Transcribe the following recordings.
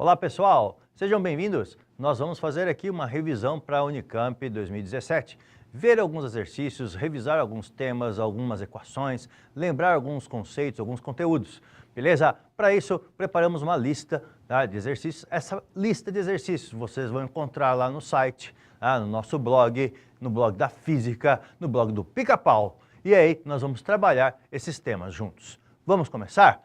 Olá pessoal, sejam bem-vindos. Nós vamos fazer aqui uma revisão para a Unicamp 2017. Ver alguns exercícios, revisar alguns temas, algumas equações, lembrar alguns conceitos, alguns conteúdos. Beleza? Para isso, preparamos uma lista de exercícios. Essa lista de exercícios vocês vão encontrar lá no site, no nosso blog, no blog da Física, no blog do Pica-Pau. E aí nós vamos trabalhar esses temas juntos. Vamos começar?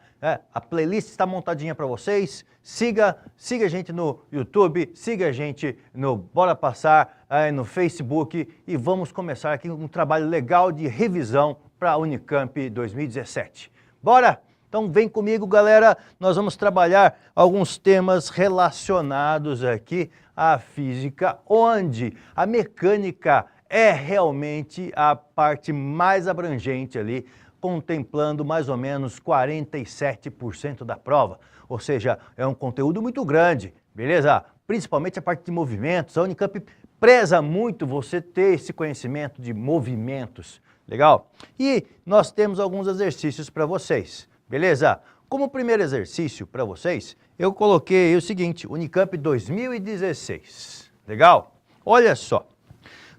A playlist está montadinha para vocês. Siga a gente no YouTube, siga a gente no Bora Passar, no Facebook e vamos começar aqui um trabalho legal de revisão para a Unicamp 2017. Bora? Então vem comigo, galera. Nós vamos trabalhar alguns temas relacionados aqui à física, onde a mecânica é realmente a parte mais abrangente ali, contemplando mais ou menos 47% da prova, ou seja, é um conteúdo muito grande, beleza? Principalmente a parte de movimentos, a Unicamp preza muito você ter esse conhecimento de movimentos, legal? E nós temos alguns exercícios para vocês, beleza? Como primeiro exercício para vocês, eu coloquei o seguinte, Unicamp 2016, legal? Olha só,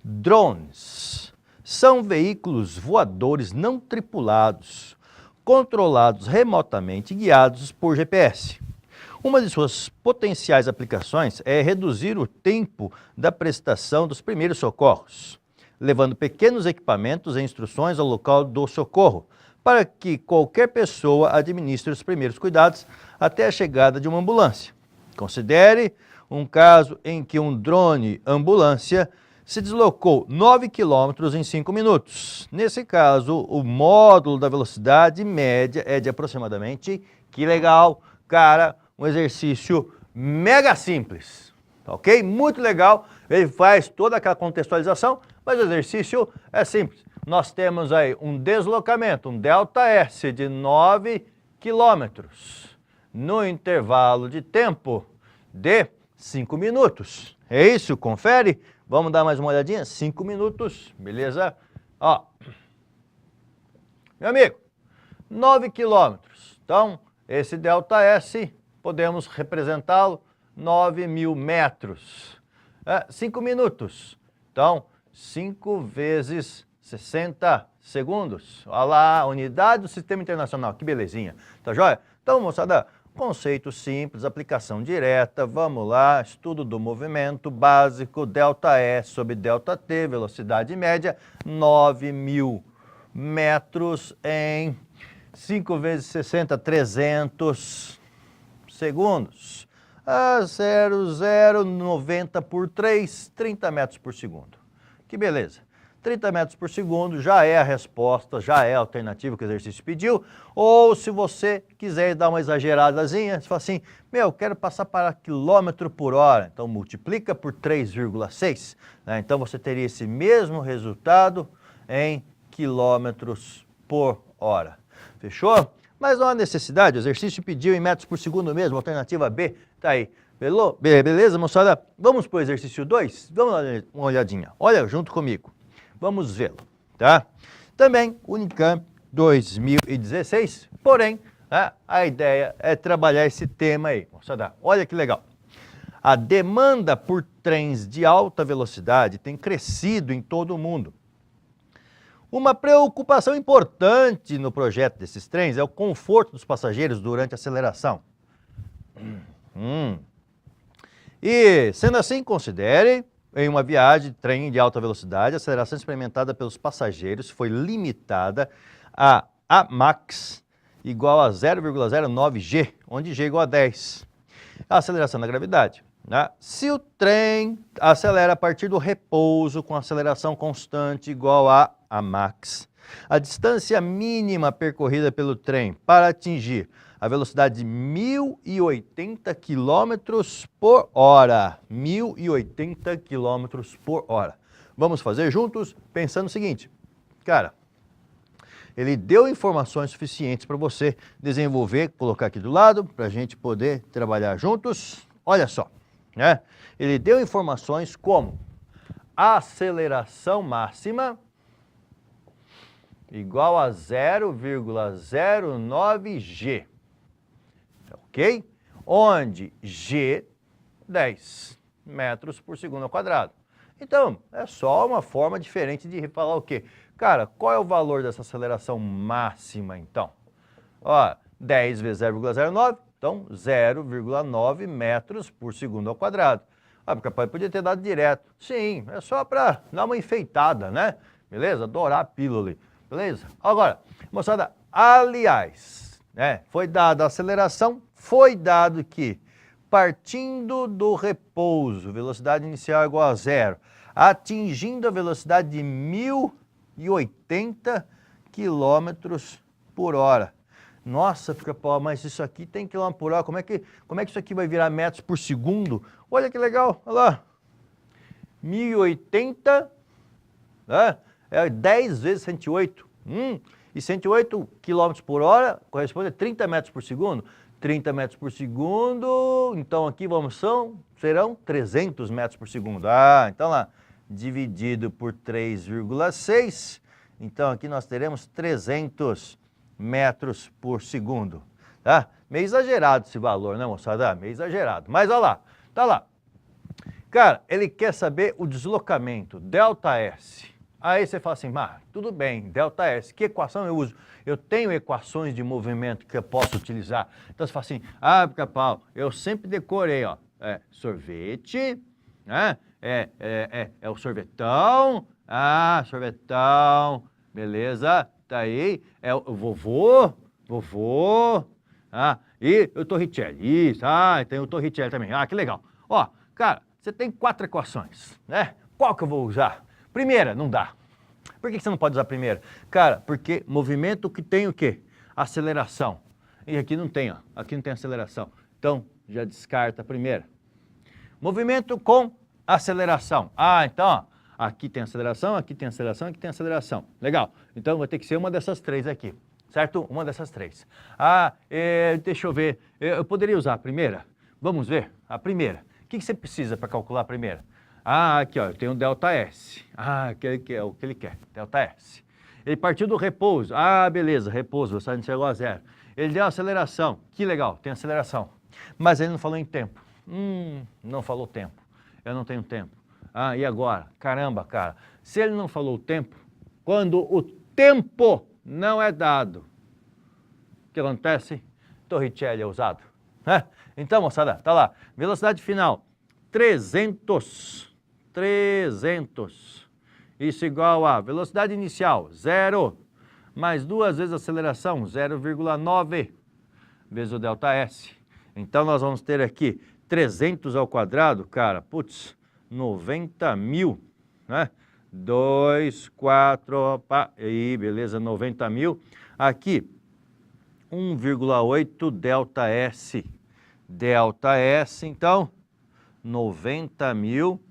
drones são veículos voadores não tripulados, controlados remotamente e guiados por GPS. Uma de suas potenciais aplicações é reduzir o tempo da prestação dos primeiros socorros, levando pequenos equipamentos e instruções ao local do socorro, para que qualquer pessoa administre os primeiros cuidados até a chegada de uma ambulância. Considere um caso em que um drone ambulância se deslocou 9 km em 5 minutos. Nesse caso, o módulo da velocidade média é de aproximadamente, que legal, cara, um exercício mega simples, ok? Muito legal, ele faz toda aquela contextualização, mas o exercício é simples. Nós temos aí um deslocamento, um ΔS de 9 km, no intervalo de tempo de 5 minutos. É isso, confere? Vamos dar mais uma olhadinha? 5 minutos, beleza? Ó, meu amigo, 9 quilômetros. Então, esse ΔS, podemos representá-lo 9.000 metros. 5 minutos. Então, 5 vezes 60 segundos. Olha lá, unidade do Sistema Internacional. Que belezinha. Tá joia? Então, moçada, conceito simples, aplicação direta, vamos lá, estudo do movimento básico, ΔS sobre ΔT, velocidade média, 9.000 metros em 5 vezes 60, 300 segundos. 0,090 por 3, 30 metros por segundo. Que beleza. 30 metros por segundo já é a resposta, já é a alternativa que o exercício pediu. Ou se você quiser dar uma exageradazinha, você fala assim, quero passar para quilômetro por hora. Então multiplica por 3,6. Então você teria esse mesmo resultado em quilômetros por hora. Fechou? Mas não há necessidade, o exercício pediu em metros por segundo mesmo, alternativa B, tá aí. Beleza, moçada? Vamos para o exercício 2? Vamos dar uma olhadinha. Olha junto comigo. Vamos vê-lo, tá? Também Unicamp 2016, porém, a ideia é trabalhar esse tema aí, moçada. Olha que legal. A demanda por trens de alta velocidade tem crescido em todo o mundo. Uma preocupação importante no projeto desses trens é o conforto dos passageiros durante a aceleração. E, sendo assim, considere, em uma viagem de trem de alta velocidade, a aceleração experimentada pelos passageiros foi limitada a max igual a 0,09 g, onde g é igual a 10. A aceleração da gravidade. Se o trem acelera a partir do repouso com aceleração constante igual a max, a distância mínima percorrida pelo trem para atingir a velocidade de 1.080 km por hora. 1.080 km por hora. Vamos fazer juntos? Pensando o seguinte, cara, ele deu informações suficientes para você desenvolver, colocar aqui do lado, para a gente poder trabalhar juntos. Olha só, ele deu informações como a aceleração máxima igual a 0,09 g. Ok? onde G, 10 metros por segundo ao quadrado. Então, é só uma forma diferente de falar o quê? Cara, qual é o valor dessa aceleração máxima, então? Ó, 10 vezes 0,09, então 0,9 metros por segundo ao quadrado. Ah, porque podia ter dado direto. Sim, é só para dar uma enfeitada, né? Beleza? Dourar a pílula ali. Beleza? Agora, moçada, aliás, né? Foi dada a aceleração, foi dado que partindo do repouso, velocidade inicial igual a zero, atingindo a velocidade de 1.080 km por hora. Nossa, Pica-Pau, mas isso aqui tem km por hora, como é que isso aqui vai virar metros por segundo? Olha que legal, olha lá, 1.080, né? É 10 vezes 108, e 108 km por hora corresponde a 30 metros por segundo. 30 metros por segundo, então aqui serão 300 metros por segundo. Ah, então lá, dividido por 3,6, então aqui nós teremos 300 metros por segundo, tá? Meio exagerado esse valor, né, moçada? Meio exagerado, mas olha lá, tá lá. Cara, ele quer saber o deslocamento, ΔS. Aí você fala assim, tudo bem, ΔS, que equação eu uso? Eu tenho equações de movimento que eu posso utilizar. Então você fala assim, Pica-Pau, eu sempre decorei, ó, sorvete, né? É o sorvetão, sorvetão, beleza, tá aí, é o vovô, e o Torricelli, isso, tem o Torricelli também, que legal. Ó, cara, você tem 4 equações, né? Qual que eu vou usar? Primeira, não dá. Por que você não pode usar a primeira? Cara, porque movimento que tem o quê? Aceleração. E aqui não tem, ó. Aqui não tem aceleração. Então, já descarta a primeira. Movimento com aceleração. Então, ó, aqui tem aceleração, aqui tem aceleração, aqui tem aceleração. Legal. Então, vai ter que ser uma dessas 3 aqui. Certo? Uma dessas 3. Deixa eu ver. Eu poderia usar a primeira? Vamos ver. A primeira. O que você precisa para calcular a primeira? Aqui, ó, eu tenho ΔS. Que é o que ele quer, ΔS. Ele partiu do repouso. Beleza, repouso, velocidade inicial igual a zero. Ele deu aceleração. Que legal, tem aceleração. Mas ele não falou em tempo. Não falou tempo. Eu não tenho tempo. E agora? Caramba, cara. Se ele não falou o tempo, quando o tempo não é dado, o que acontece? Torricelli é usado. Então, moçada, tá lá. Velocidade final, 300. Isso igual a velocidade inicial, 0, mais 2 vezes a aceleração, 0,9, vezes o ΔS. Então, nós vamos ter aqui 300 ao quadrado, cara, 90 mil, né? 2, 4, aí, beleza, 90 mil. Aqui, 1,8 ΔS. ΔS, então, 90 mil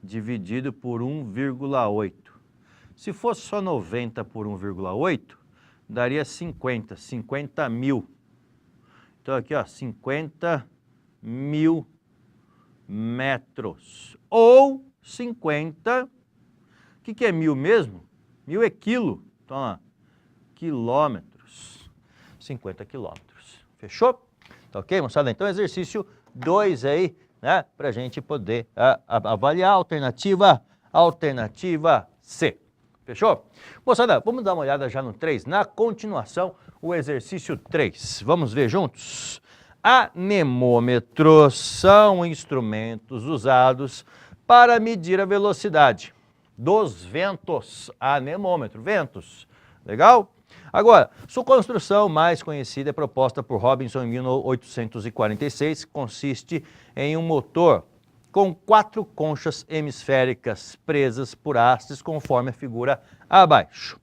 dividido por 1,8. Se fosse só 90 por 1,8, daria 50 mil. Então aqui, ó, 50 mil metros. Ou 50, o que é mil mesmo? Mil é quilo. Então, ó, quilômetros. 50 quilômetros. Fechou? Tá ok, moçada? Então, exercício 2 aí, né? Para a gente poder avaliar a alternativa C. Fechou? Moçada, vamos dar uma olhada já no 3. Na continuação, o exercício 3. Vamos ver juntos? Anemômetros são instrumentos usados para medir a velocidade dos ventos. Anemômetro, ventos. Legal? Agora, sua construção mais conhecida é proposta por Robinson em 1846, consiste em um motor com 4 conchas hemisféricas presas por hastes, conforme a figura abaixo.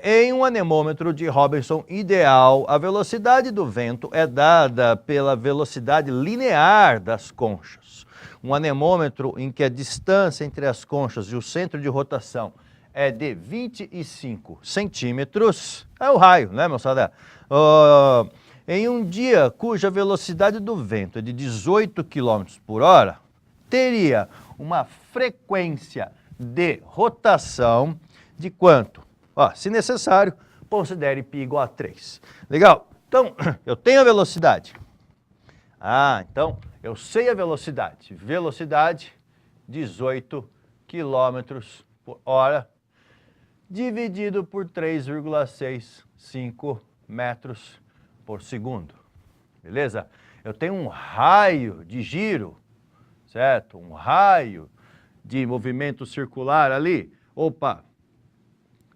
Em um anemômetro de Robinson ideal, a velocidade do vento é dada pela velocidade linear das conchas. Um anemômetro em que a distância entre as conchas e o centro de rotação é de 25 centímetros, é o raio, né, moçada? Em um dia cuja velocidade do vento é de 18 km por hora, teria uma frequência de rotação de quanto? Se necessário, considere π igual a 3. Legal? Então, eu tenho a velocidade. Então, eu sei a velocidade. Velocidade, 18 quilômetros por hora, dividido por 3,65 metros por segundo. Beleza? Eu tenho um raio de giro, certo? Um raio de movimento circular ali. Opa!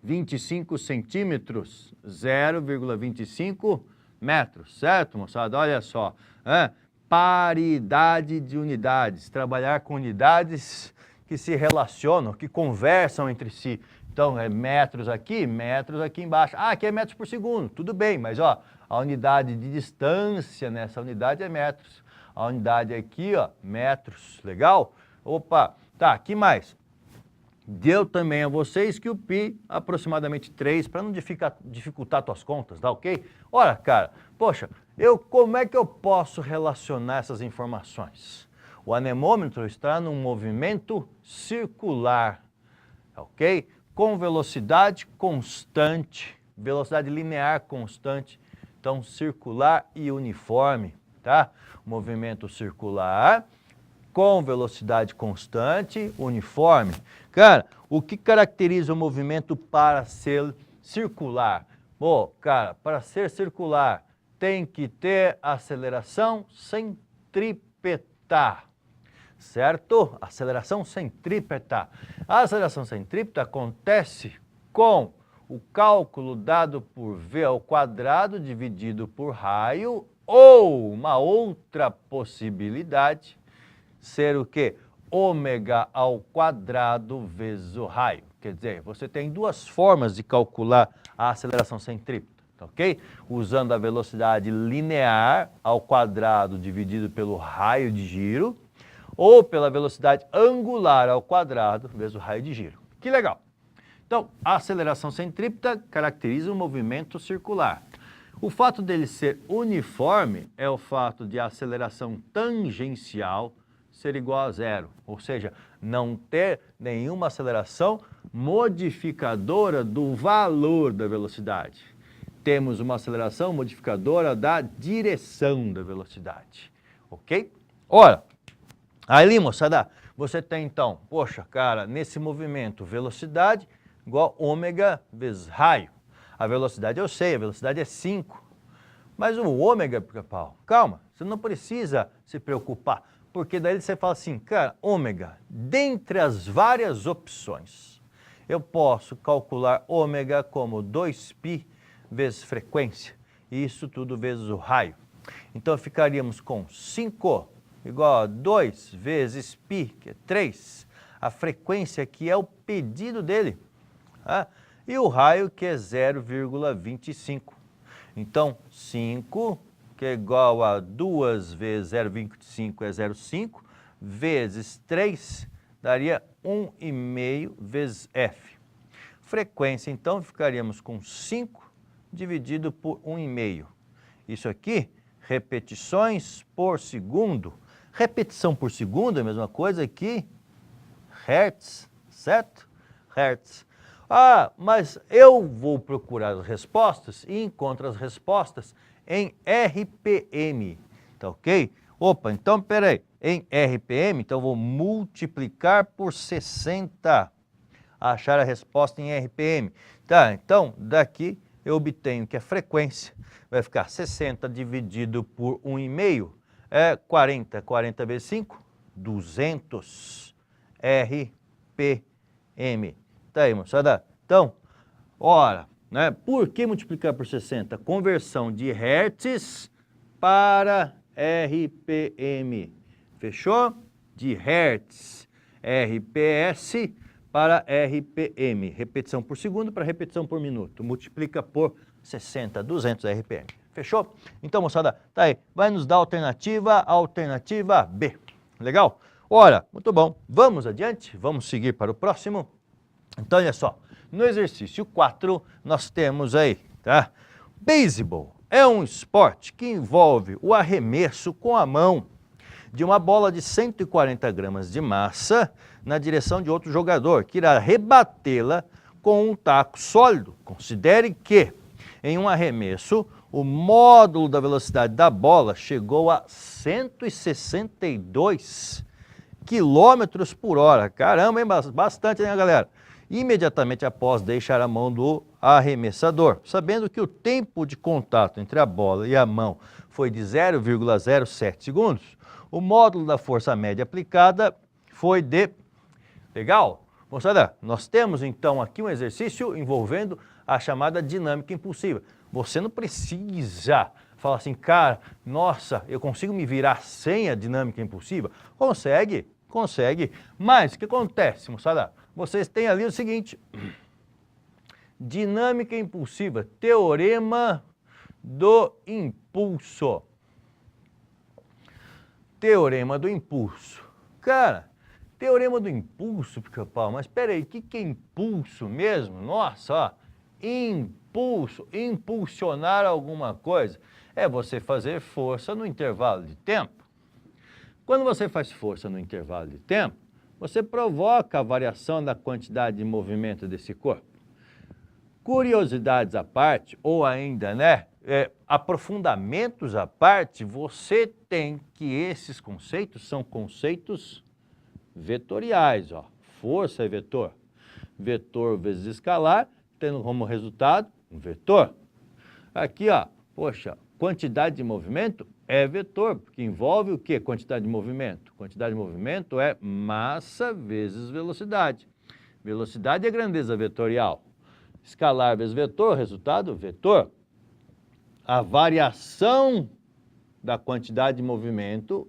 25 centímetros, 0,25 metros, certo, moçada? Olha só, paridade de unidades, trabalhar com unidades que se relacionam, que conversam entre si. Então, é metros aqui embaixo. Aqui é metros por segundo, tudo bem, mas ó, a unidade de distância nessa unidade é metros. A unidade aqui, ó, metros, legal? Opa, tá, que mais? Deu também a vocês que o pi aproximadamente 3, para não dificultar tuas contas, tá ok? Ora, cara, poxa, como é que eu posso relacionar essas informações? O anemômetro está num movimento circular, tá ok? Com velocidade constante, velocidade linear constante, então circular e uniforme, tá? Movimento circular com velocidade constante, uniforme. Cara, o que caracteriza o movimento para ser circular? Bom, cara, para ser circular tem que ter aceleração centrípeta, certo? Aceleração centrípeta. A aceleração centrípeta acontece com o cálculo dado por v ao quadrado dividido por raio, ou uma outra possibilidade, ser o quê? Ômega ao quadrado vezes o raio. Quer dizer, você tem duas formas de calcular a aceleração centrípeta, tá ok? Usando a velocidade linear ao quadrado dividido pelo raio de giro, ou pela velocidade angular ao quadrado vezes o raio de giro. Que legal! Então, a aceleração centrípeta caracteriza um movimento circular. O fato dele ser uniforme é o fato de a aceleração tangencial ser igual a zero, ou seja, não ter nenhuma aceleração modificadora do valor da velocidade. Temos uma aceleração modificadora da direção da velocidade, ok? Ora, aí, moçada, você tem então, poxa, cara, nesse movimento, velocidade igual ômega vezes raio. A velocidade eu sei, a velocidade é 5, mas o ômega, Pica-Pau, calma, você não precisa se preocupar. Porque daí você fala assim, cara, ômega, dentre as várias opções, eu posso calcular ômega como 2π vezes frequência, e isso tudo vezes o raio. Então ficaríamos com 5 igual a 2 vezes π, que é 3, a frequência que é o pedido dele, e o raio que é 0,25. Então 5 que é igual a 2 vezes 0,25 é 0,5, vezes 3, daria 1,5 vezes f. Frequência, então, ficaríamos com 5 dividido por 1,5. Isso aqui, repetições por segundo. Repetição por segundo é a mesma coisa que hertz, certo? Hertz. Mas eu vou procurar as respostas e encontro as respostas em RPM, tá ok? Opa, então peraí, em RPM, então eu vou multiplicar por 60, achar a resposta em RPM. Tá, então daqui eu obtenho que a frequência vai ficar 60 dividido por 1,5, é 40, 40 vezes 5, 200 RPM. Tá aí, moçada? Então, ora, né? Por que multiplicar por 60? Conversão de hertz para RPM. Fechou? De hertz, RPS para RPM. Repetição por segundo para repetição por minuto. Multiplica por 60, 200 RPM. Fechou? Então, moçada, tá aí. Vai nos dar alternativa B. Legal? Ora, muito bom. Vamos adiante? Vamos seguir para o próximo? Então, olha só. No exercício 4, nós temos aí, tá? Beisebol é um esporte que envolve o arremesso com a mão de uma bola de 140 gramas de massa na direção de outro jogador, que irá rebatê-la com um taco sólido. Considere que, em um arremesso, o módulo da velocidade da bola chegou a 162 quilômetros por hora. Caramba, hein? Bastante, né, galera? Imediatamente após deixar a mão do arremessador. Sabendo que o tempo de contato entre a bola e a mão foi de 0,07 segundos, o módulo da força média aplicada foi de... Legal? Moçada, nós temos então aqui um exercício envolvendo a chamada dinâmica impulsiva. Você não precisa falar assim, cara, nossa, eu consigo me virar sem a dinâmica impulsiva? Consegue, consegue. Mas o que acontece, moçada? Vocês têm ali o seguinte, dinâmica impulsiva, teorema do impulso. Teorema do impulso. Cara, teorema do impulso, pica-pau, mas espera aí, o que é impulso mesmo? Nossa, ó, impulso, impulsionar alguma coisa é você fazer força no intervalo de tempo. Quando você faz força no intervalo de tempo, você provoca a variação da quantidade de movimento desse corpo. Curiosidades à parte, ou ainda, né, aprofundamentos à parte, você tem que esses conceitos são conceitos vetoriais, ó. Força é vetor. Vetor vezes escalar, tendo como resultado um vetor. Aqui, ó, poxa, quantidade de movimento é vetor, porque envolve o quê? Quantidade de movimento. Quantidade de movimento é massa vezes velocidade. Velocidade é grandeza vetorial. Escalar vezes vetor, resultado, vetor. A variação da quantidade de movimento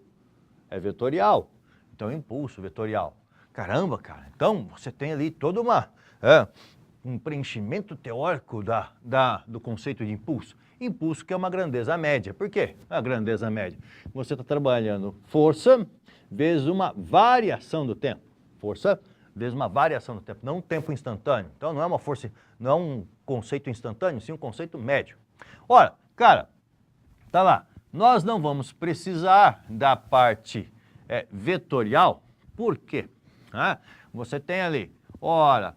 é vetorial. Então, impulso vetorial. Caramba, cara, então você tem ali toda um preenchimento teórico do conceito de impulso. Impulso que é uma grandeza média. Por quê? A grandeza média. Você está trabalhando força vezes uma variação do tempo. Força vezes uma variação do tempo, não um tempo instantâneo. Então não é uma força, não é um conceito instantâneo, sim um conceito médio. Ora, cara, tá lá. Nós não vamos precisar da parte vetorial. Por quê? Você tem ali, ora,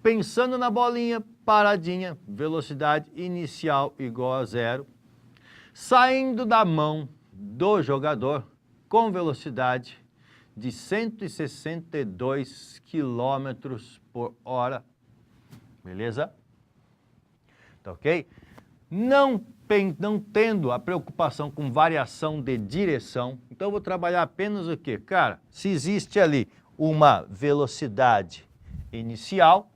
pensando na bolinha, paradinha, velocidade inicial igual a 0, saindo da mão do jogador com velocidade de 162 km por hora, beleza? Tá ok? Não tendo a preocupação com variação de direção, então eu vou trabalhar apenas o quê? Cara, se existe ali uma velocidade inicial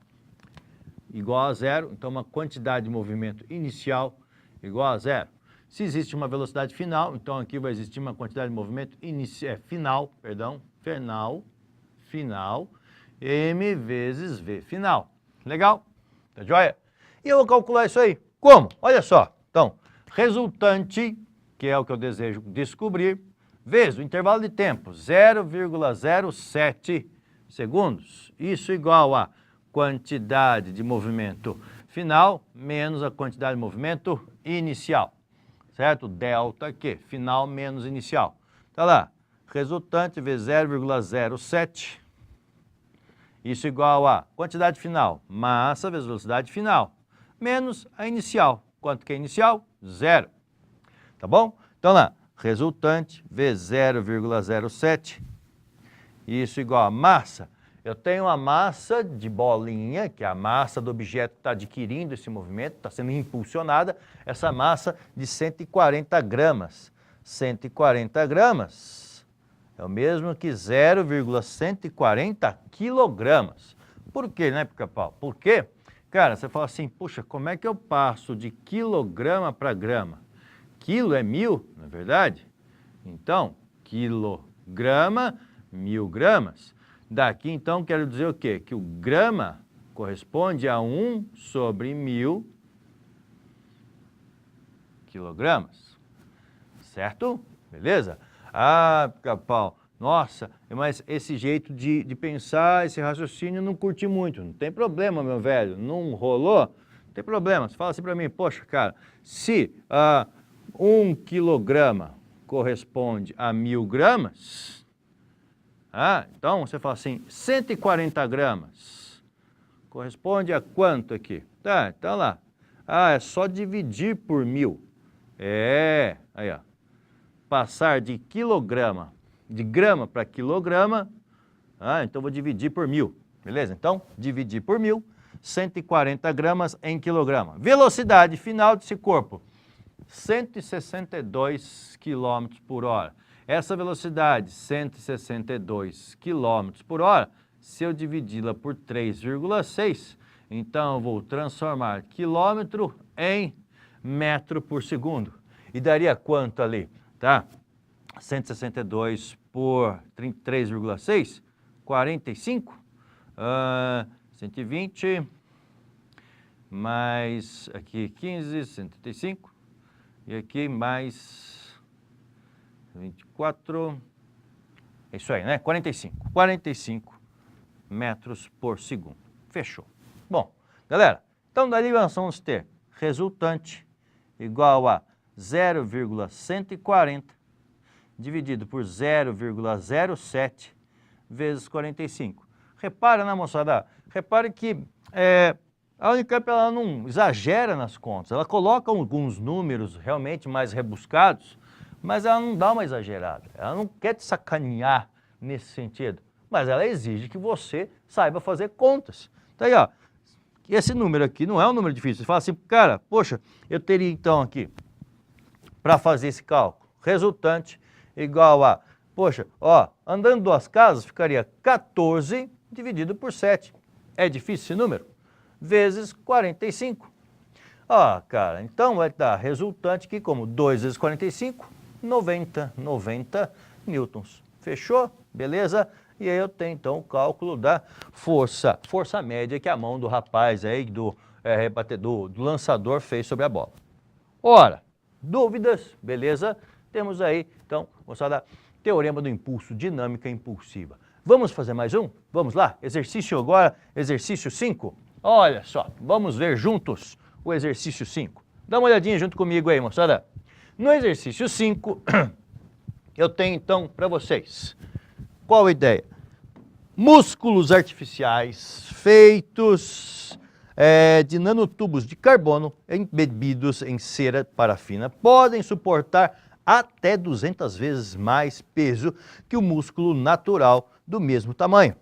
igual a 0, então uma quantidade de movimento inicial igual a 0. Se existe uma velocidade final, então aqui vai existir uma quantidade de movimento final, m vezes v final. Legal? Tá joia? E eu vou calcular isso aí. Como? Olha só. Então, resultante, que é o que eu desejo descobrir, vezes o intervalo de tempo, 0,07 segundos. Isso igual a quantidade de movimento final menos a quantidade de movimento inicial. Certo? Delta Q, final menos inicial. Tá lá. Resultante vezes 0,07. Isso igual a quantidade final, massa vezes velocidade final, menos a inicial. Quanto que é inicial? 0. Tá bom? Então lá, resultante vezes 0,07. Isso igual a massa. Eu tenho a massa de bolinha, que é a massa do objeto que está adquirindo esse movimento, está sendo impulsionada, essa massa de 140 gramas. 140 gramas é o mesmo que 0,140 quilogramas. Por quê, né, pica-pau? Porque, cara, você fala assim, puxa, como é que eu passo de quilograma para grama? Quilo é 1000, não é verdade? Então, quilograma, 1000 gramas. Daqui, então, quero dizer o quê? Que o grama corresponde a 1 sobre 1000 quilogramas. Certo? Beleza? Ah, pica-pau, nossa, mas esse jeito de pensar, esse raciocínio, não curti muito. Não tem problema, meu velho. Não rolou? Não tem problema. Você fala assim para mim, poxa, cara, se 1 quilograma corresponde a 1000 gramas... então você fala assim, 140 gramas corresponde a quanto aqui? Tá, então lá, Ah, é só dividir por 1000. Aí ó. Passar de quilograma, de grama para quilograma, então vou dividir por 1000, beleza? Então, dividir por 1000, 140 gramas em quilograma. Velocidade final desse corpo, 162 km por hora. Essa velocidade, 162 km por hora, se eu dividi-la por 3,6, então eu vou transformar quilômetro em metro por segundo. E daria quanto ali? Tá? 162 por 3,6, 45, 120, mais aqui 15, 135, e aqui mais 24, é isso aí, né? 45 metros por segundo. Fechou. Bom, galera, então dali nós vamos ter resultante igual a 0,140 dividido por 0,07 vezes 45. Repara, né, moçada? Repare que a Unicamp ela não exagera nas contas. Ela coloca alguns números realmente mais rebuscados, mas ela não dá uma exagerada. Ela não quer te sacanear nesse sentido, mas ela exige que você saiba fazer contas. Tá aí, ó. Esse número aqui não é um número difícil. Você fala assim, cara, poxa, eu teria então aqui, para fazer esse cálculo, resultante igual a, poxa, ó, andando 2 casas ficaria 14 dividido por 7. É difícil esse número? Vezes 45. Ó, cara, então vai dar resultante aqui como 2 vezes 45, 90 newtons. Fechou? Beleza? E aí eu tenho então o cálculo da força média que a mão do rapaz aí, do lançador fez sobre a bola. Ora, dúvidas? Beleza? Temos aí, então, moçada, teorema do impulso, dinâmica impulsiva. Vamos fazer mais um? Vamos lá? Exercício agora, exercício 5. Olha só, vamos ver juntos o exercício 5. Dá uma olhadinha junto comigo aí, moçada. No exercício 5, eu tenho então para vocês, qual a ideia? Músculos artificiais feitos de nanotubos de carbono embebidos em cera parafina podem suportar até 200 vezes mais peso que o músculo natural do mesmo tamanho.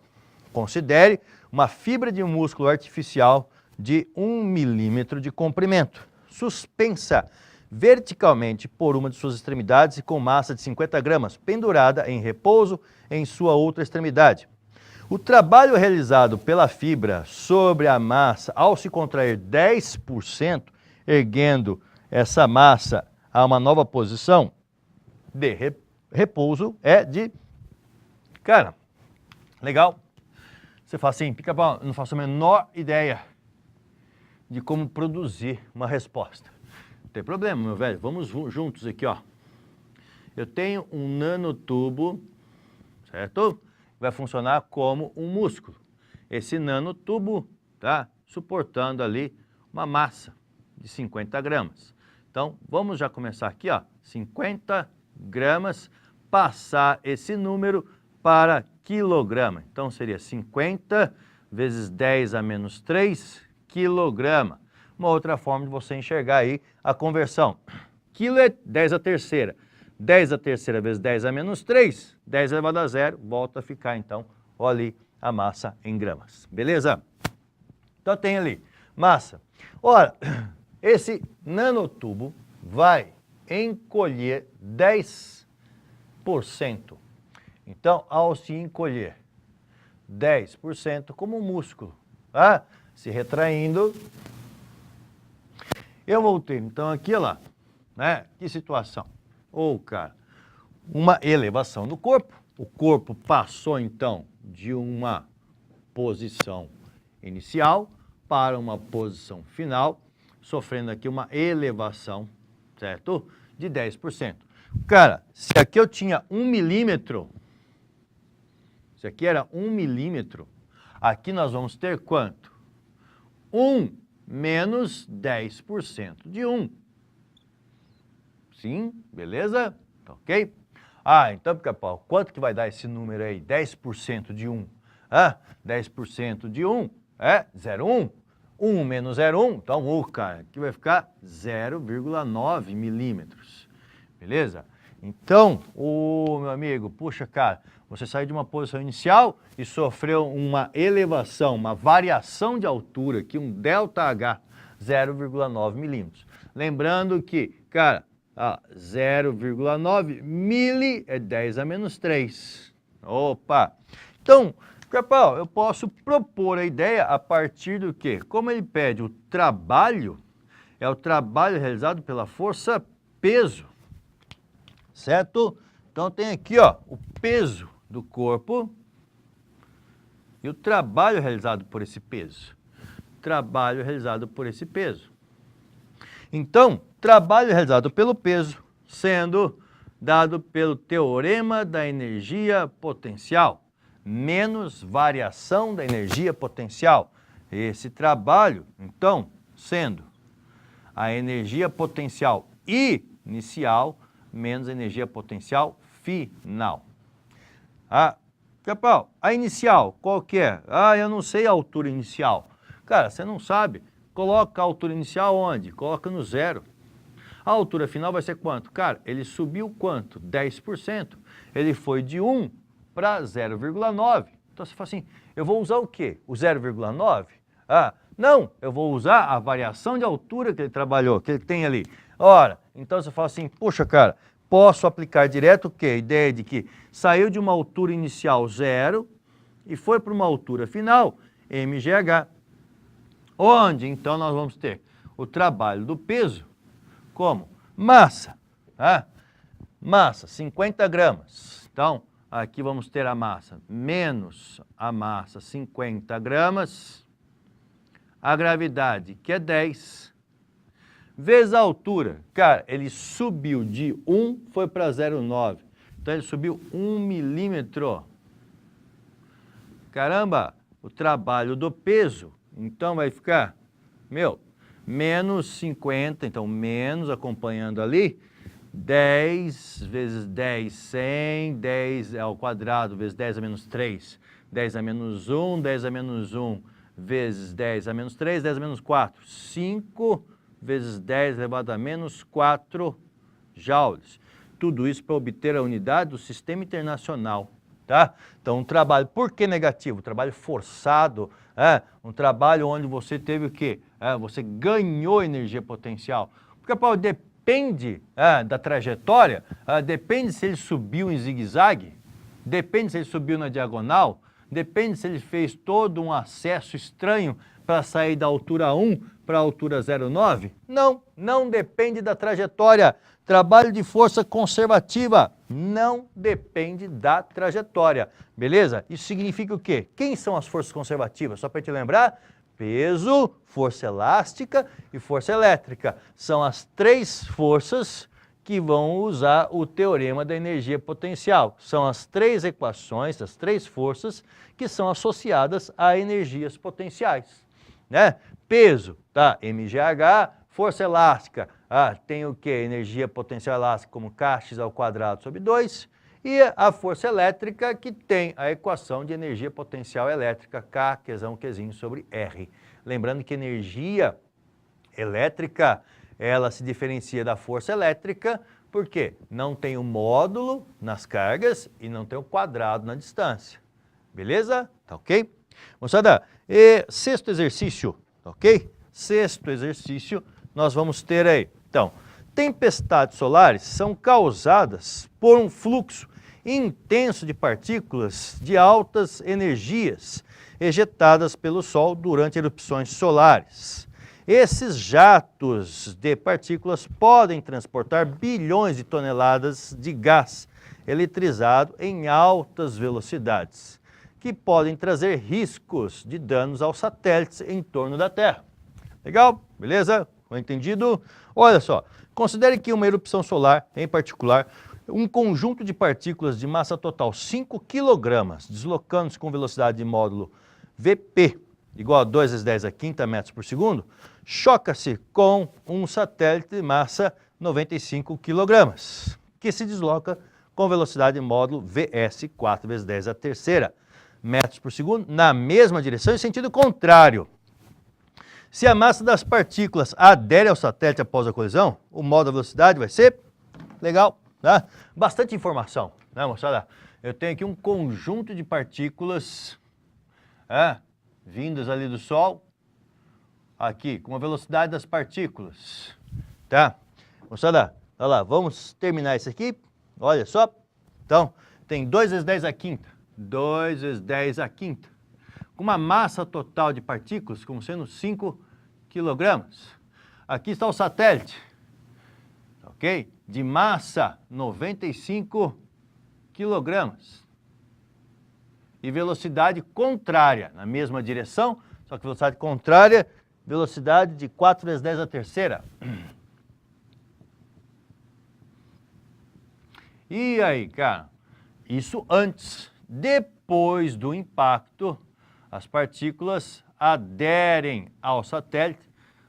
Considere uma fibra de músculo artificial de 1 milímetro de comprimento, suspensa verticalmente por uma de suas extremidades e com massa de 50 gramas, pendurada em repouso em sua outra extremidade. O trabalho realizado pela fibra sobre a massa ao se contrair 10%, erguendo essa massa a uma nova posição de repouso é de... Cara, legal. Você fala assim, Pica-Pau, não faço a menor ideia de como produzir uma resposta. Não tem problema, meu velho. Vamos juntos aqui, ó. Eu tenho um nanotubo, certo? Vai funcionar como um músculo. Esse nanotubo tá suportando ali uma massa de 50 gramas. Então, vamos já começar aqui, ó. 50 gramas, passar esse número para quilograma. Então, seria 50 vezes 10 a menos 3 quilograma. Uma outra forma de você enxergar aí a conversão. Quilo é 10 a terceira. 10 a terceira vezes 10 a menos 3, 10 elevado a zero, volta a ficar, então, olha ali a massa em gramas. Beleza? Então, tem ali massa. Ora, esse nanotubo vai encolher 10%. Então, ao se encolher 10% como um músculo, tá? Se retraindo, eu vou ter, então, aqui, ó lá, né? Que situação? Ou, cara, uma elevação do corpo. O corpo passou, então, de uma posição inicial para uma posição final, sofrendo aqui uma elevação, certo? De 10%. Cara, se aqui eu tinha 1 milímetro, se aqui era 1 milímetro, aqui nós vamos ter quanto? 1 menos 10% de 1. Sim, beleza? Tá ok? Então, Pica-Pau, quanto que vai dar esse número aí? 10% de 1. 10% de 1 é 0,1. 1 menos 0,1, então cara, aqui vai ficar 0,9 milímetros, beleza? Então, meu amigo, puxa, cara, você saiu de uma posição inicial e sofreu uma elevação, uma variação de altura aqui, um ΔH, 0,9 milímetros. Lembrando que, cara, 0,9 mili é 10 a menos 3. Opa! Então, Capel, eu posso propor a ideia a partir do quê? Como ele pede o trabalho, é o trabalho realizado pela força peso, certo? Então tem aqui, ó, o peso do corpo e o trabalho realizado por esse peso. Trabalho realizado por esse peso. Então, trabalho realizado pelo peso sendo dado pelo teorema da energia potencial, menos variação da energia potencial. Esse trabalho, então, sendo a energia potencial inicial menos a energia potencial final. Capel, a inicial, qual que é? Eu não sei a altura inicial. Cara, você não sabe. Coloca a altura inicial onde? Coloca no zero. A altura final vai ser quanto? Cara, ele subiu quanto? 10%. Ele foi de 1 para 0,9. Então você fala assim, eu vou usar o quê? O 0,9? Não, eu vou usar a variação de altura que ele trabalhou, que ele tem ali. Ora, então você fala assim, puxa, cara, posso aplicar direto o quê? A ideia de que saiu de uma altura inicial 0 e foi para uma altura final, mgh. Onde, então, nós vamos ter o trabalho do peso como massa. Massa, 50 gramas. Então, aqui vamos ter a massa menos a massa, 50 gramas. A gravidade, que é 10. Vezes a altura. Cara, ele subiu de 1, foi para 0,9. Então, ele subiu 1 milímetro. Caramba, o trabalho do peso, então vai ficar, menos 50, então menos, acompanhando ali, 10 vezes 10, 100, 10 ao quadrado, vezes 10 a menos 3, 10 a menos 1, 10 a menos 1, vezes 10 a menos 3, 10 a menos 4, 5 vezes 10 elevado a menos 4 joules. Tudo isso para obter a unidade do Sistema Internacional, tá? Então, um trabalho, por que negativo? Trabalho forçado, um trabalho onde você teve o quê? Você ganhou energia potencial. Porque, Paulo, depende da trajetória, depende se ele subiu em zigue-zague, depende se ele subiu na diagonal, depende se ele fez todo um acesso estranho para sair da altura 1 para a altura 0,9? Não, não depende da trajetória. Trabalho de força conservativa não depende da trajetória, beleza? Isso significa o quê? Quem são as forças conservativas? Só para te lembrar, peso, força elástica e força elétrica. São as três forças que vão usar o teorema da energia potencial. São as três equações, as três forças que são associadas a energias potenciais, né? Peso, tá? mgh, força elástica, tem o que? Energia potencial elástica como kx ao quadrado sobre 2, e a força elétrica que tem a equação de energia potencial elétrica, K, Qzinho sobre R. Lembrando que energia elétrica, ela se diferencia da força elétrica porque não tem o módulo nas cargas e não tem o quadrado na distância. Beleza? Tá ok? Moçada, sexto exercício, tá ok? Sexto exercício, nós vamos ter aí. Então, tempestades solares são causadas por um fluxo intenso de partículas de altas energias ejetadas pelo Sol durante erupções solares. Esses jatos de partículas podem transportar bilhões de toneladas de gás eletrizado em altas velocidades, que podem trazer riscos de danos aos satélites em torno da Terra. Legal? Beleza? Entendido? Olha só, considere que uma erupção solar, em particular, um conjunto de partículas de massa total 5 kg, deslocando-se com velocidade de módulo Vp igual a 2 vezes 10 a quinta metros por segundo, choca-se com um satélite de massa 95 kg, que se desloca com velocidade de módulo Vs 4 vezes 10 a terceira metros por segundo, na mesma direção em sentido contrário. Se a massa das partículas adere ao satélite após a colisão, o modo da velocidade vai ser legal, tá? Bastante informação, né, moçada? Eu tenho aqui um conjunto de partículas vindas ali do Sol, aqui, com a velocidade das partículas, tá? Moçada, olha lá, vamos terminar isso aqui, olha só. Então, tem 2 vezes 10 à quinta, 2 vezes 10 à quinta, com uma massa total de partículas como sendo 5 quilogramas. Aqui está o satélite, ok? De massa 95 quilogramas. E velocidade contrária, na mesma direção, só que velocidade contrária, velocidade de 4 vezes 10 à terceira. E aí, cara, isso antes. Depois do impacto, as partículas aderem ao satélite,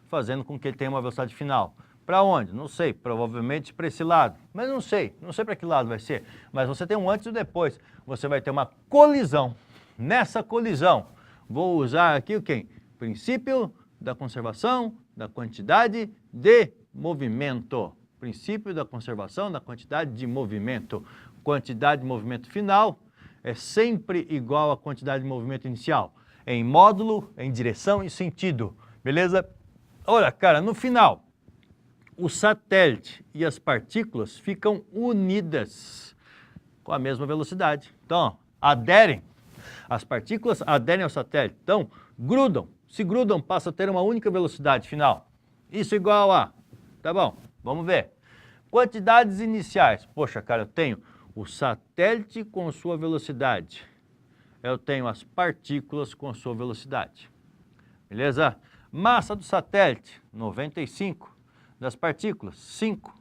fazendo com que ele tenha uma velocidade final. Para onde? Não sei, provavelmente para esse lado. Mas não sei para que lado vai ser. Mas você tem um antes e um depois. Você vai ter uma colisão. Nessa colisão, vou usar aqui o quê? Princípio da conservação da quantidade de movimento. Princípio da conservação da quantidade de movimento. Quantidade de movimento final é sempre igual à quantidade de movimento inicial, em módulo, em direção e sentido, beleza? Olha, cara, no final, o satélite e as partículas ficam unidas com a mesma velocidade. Então, aderem, as partículas aderem ao satélite, então, grudam. Se grudam, passa a ter uma única velocidade final. Isso igual a, tá bom, vamos ver. Quantidades iniciais, poxa, cara, eu tenho o satélite com sua velocidade, eu tenho as partículas com sua velocidade, beleza? Massa do satélite, 95, das partículas, 5,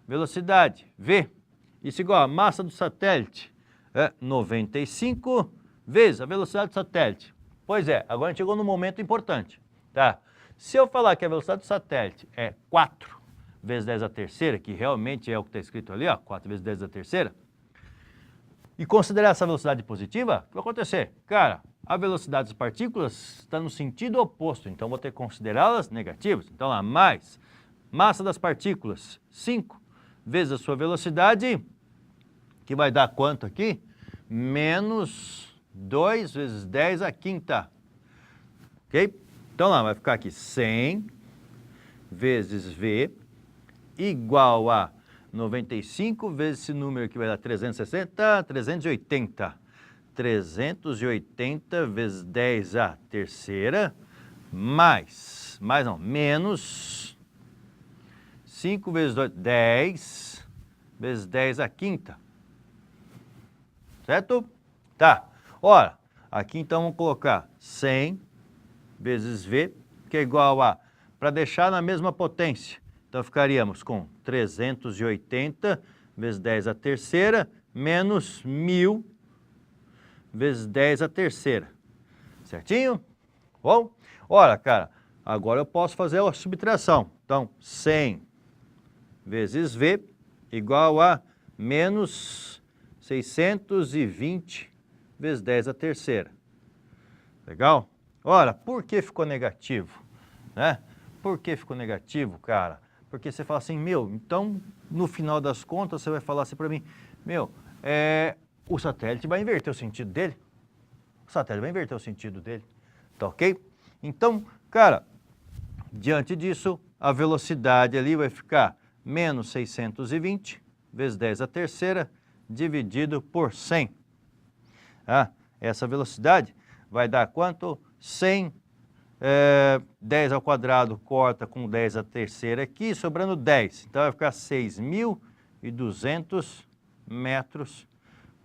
velocidade, V, isso igual a massa do satélite, 95 vezes a velocidade do satélite. Pois é, agora a gente chegou num momento importante, tá? Se eu falar que a velocidade do satélite é 4 vezes 10 à terceira, que realmente é o que está escrito ali, ó, 4 vezes 10 à terceira, e considerar essa velocidade positiva, o que vai acontecer? Cara, a velocidade das partículas está no sentido oposto, então vou ter que considerá-las negativas. Então lá, mais massa das partículas, 5 vezes a sua velocidade, que vai dar quanto aqui? Menos 2 vezes 10 à quinta. Ok? Então lá, vai ficar aqui 100 vezes V igual a 95 vezes esse número aqui vai dar 360, 380. 380 vezes 10 à terceira, menos 5 vezes 2, 10 vezes 10 à quinta. Certo? Tá. Ora, aqui então vamos colocar 100 vezes V, que é igual a, para deixar na mesma potência, então ficaríamos com 380 vezes 10 à terceira, menos 1000 vezes 10 à terceira. Certinho? Bom? Ora, cara, agora eu posso fazer a subtração. Então, 100 vezes V igual a menos 620 vezes 10 à terceira. Legal? Ora, por que ficou negativo? Né? Por que ficou negativo, cara? Porque você fala assim, meu, então, no final das contas, você vai falar assim para mim, meu, o satélite vai inverter o sentido dele. O satélite vai inverter o sentido dele. Tá ok? Então, cara, diante disso, a velocidade ali vai ficar menos 620 vezes 10 à terceira, dividido por 100. Essa velocidade vai dar quanto? 100, 10 ao quadrado corta com 10 à terceira aqui, sobrando 10. Então vai ficar 6.200 metros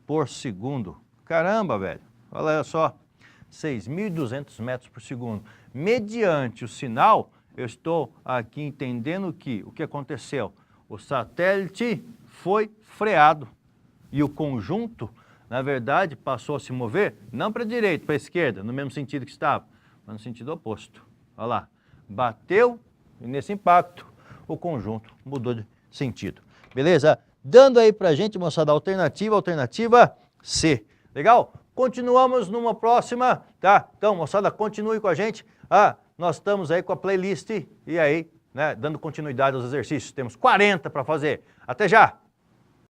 por segundo. Caramba, velho, olha só, 6.200 metros por segundo. Mediante o sinal, eu estou aqui entendendo que o que aconteceu? O satélite foi freado e o conjunto, na verdade, passou a se mover não para a direita, para a esquerda, no mesmo sentido que estava, mas no sentido oposto. Olha lá, bateu e nesse impacto o conjunto mudou de sentido. Beleza? Dando aí para a gente, moçada, alternativa C. Legal? Continuamos numa próxima, tá? Então, moçada, continue com a gente. nós estamos aí com a playlist e aí, né, dando continuidade aos exercícios. Temos 40 para fazer. Até já!